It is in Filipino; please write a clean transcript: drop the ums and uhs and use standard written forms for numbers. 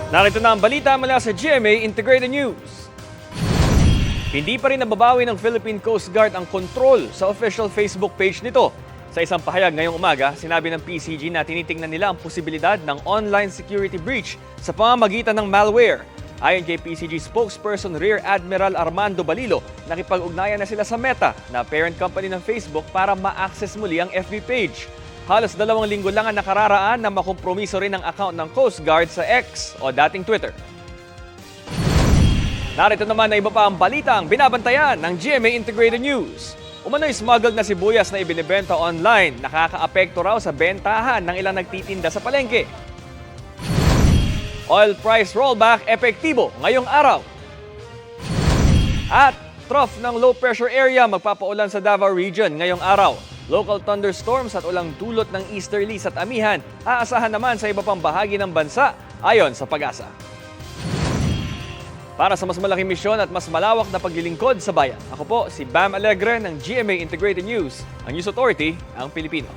Narito na ang balita mula sa GMA Integrated News. Hindi pa rin nababawi ng Philippine Coast Guard ang kontrol sa official Facebook page nito. Sa isang pahayag ngayong umaga, sinabi ng PCG na tinitingnan nila ang posibilidad ng online security breach sa pamamagitan ng malware. Ayon kay PCG spokesperson Rear Admiral Armando Balilo, nakipag-ugnayan na sila sa Meta na parent company ng Facebook para ma-access muli ang FB page. Halos 2 linggo lang ang nakararaan na makompromiso rin ang account ng Coast Guard sa X o dating Twitter. Narito naman na iba pa ang balita ang binabantayan ng GMA Integrated News. Umano'y smuggled na sibuyas na ibinibenta online, nakakaapekto raw sa bentahan ng ilang nagtitinda sa palengke. Oil price rollback epektibo ngayong araw. At trough ng low pressure area magpapaulan sa Davao Region ngayong araw. Local thunderstorms at ulang dulot ng easterlies at amihan aasahan naman sa iba pang bahagi ng bansa ayon sa Pag-asa. Para sa mas malaking misyon at mas malawak na paglilingkod sa bayan, ako po si Bam Alegre ng GMA Integrated News, ang News Authority, ang Pilipino.